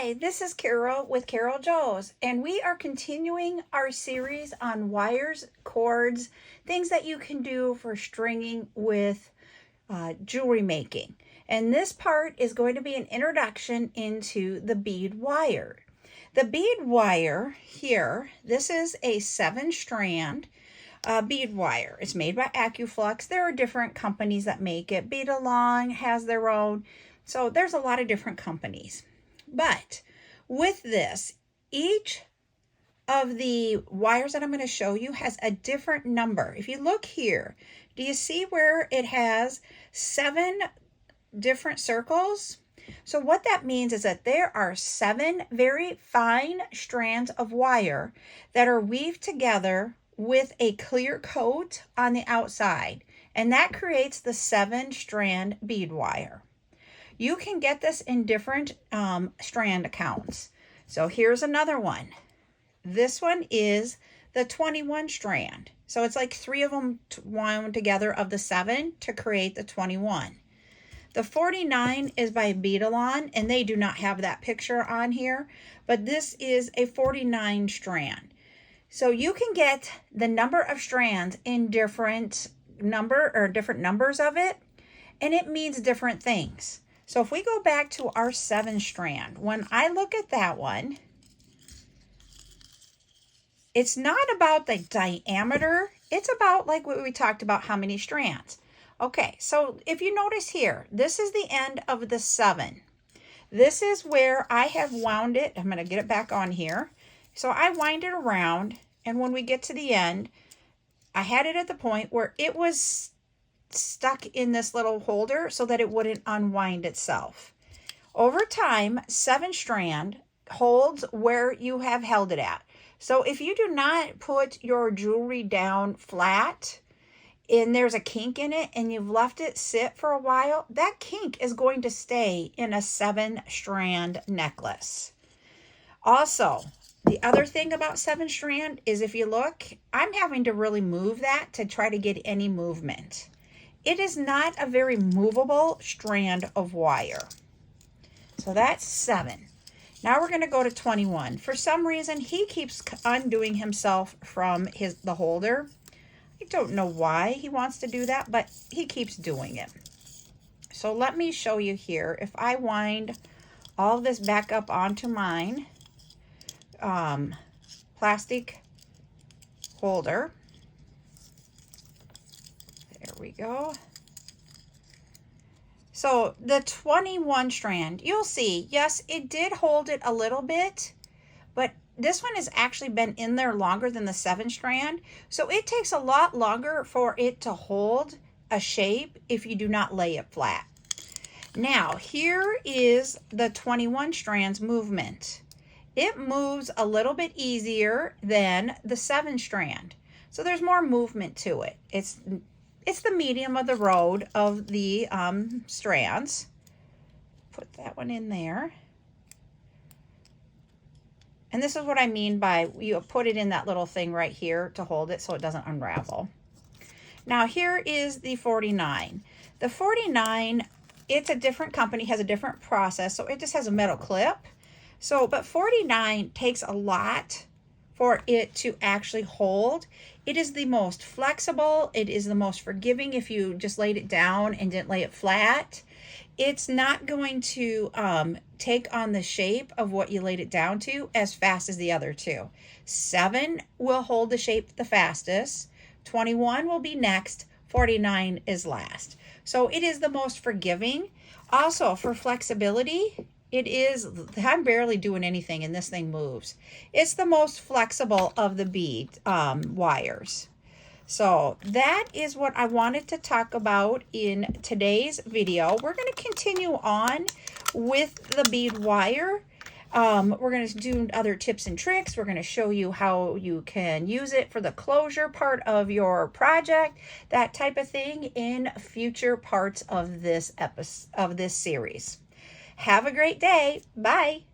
Hi, this is Carol with Carol Joes, and we are continuing our series on wires, cords, things that you can do for stringing with jewelry making. And this part is going to be an introduction into the bead wire. The bead wire here, this is a 7-strand bead wire. It's made by AccuFlux. There are different companies that make it. Bead has their own. So there's a lot of different companies. But with this, each of the wires that I'm going to show you has a different number. If you look here, do you see where it has 7 different circles? So what that means is that there are 7 very fine strands of wire that are weaved together with a clear coat on the outside, and that creates the 7-strand bead wire. You can get this in different strand counts. So here's another one. This one is the 21 strand. So it's like 3 of them wound together of the 7 to create the 21. The 49 is by Beading, and they do not have that picture on here, but this is a 49 strand. So you can get the number of strands in different numbers of it, and it means different things. So if we go back to our 7-strand, when I look at that one, it's not about the diameter. It's about like what we talked about, how many strands. Okay, so if you notice here, this is the end of the 7. This is where I have wound it. I'm going to get it back on here. So I wind it around, and when we get to the end, I had it at the point where it was stuck in this little holder so that it wouldn't unwind itself. Over time, 7-strand holds where you have held it at. So if you do not put your jewelry down flat and there's a kink in it and you've left it sit for a while, that kink is going to stay in a 7-strand necklace. Also, the other thing about 7-strand is if you look, I'm having to really move that to try to get any movement. It is not a very movable strand of wire. So that's 7. Now we're going to go to 21. For some reason, he keeps undoing himself from the holder. I don't know why he wants to do that, but he keeps doing it. So let me show you here. If I wind all this back up onto mine plastic holder. There we go. So the 21 strand, you'll see, yes, it did hold it a little bit, but this one has actually been in there longer than the 7-strand. So it takes a lot longer for it to hold a shape if you do not lay it flat. Now, here is the 21 strands movement. It moves a little bit easier than the 7-strand. So there's more movement to it. It's the medium of the road of the strands. Put that one in there. And this is what I mean by you put it in that little thing right here to hold it so it doesn't unravel. Now here is the 49. The 49, it's a different company, has a different process, so it just has a metal clip. So, but 49 takes a lot for it to actually hold. It is the most flexible. It is the most forgiving if you just laid it down and didn't lay it flat. It's not going to take on the shape of what you laid it down to as fast as the other two. 7 will hold the shape the fastest. 21 will be next. 49 is last. So it is the most forgiving. Also for flexibility, it is, I'm barely doing anything and this thing moves. It's the most flexible of the bead wires. So that is what I wanted to talk about in today's video. We're going to continue on with the bead wire. We're going to do other tips and tricks. We're going to show you how you can use it for the closure part of your project, that type of thing in future parts of this series. Have a great day. Bye.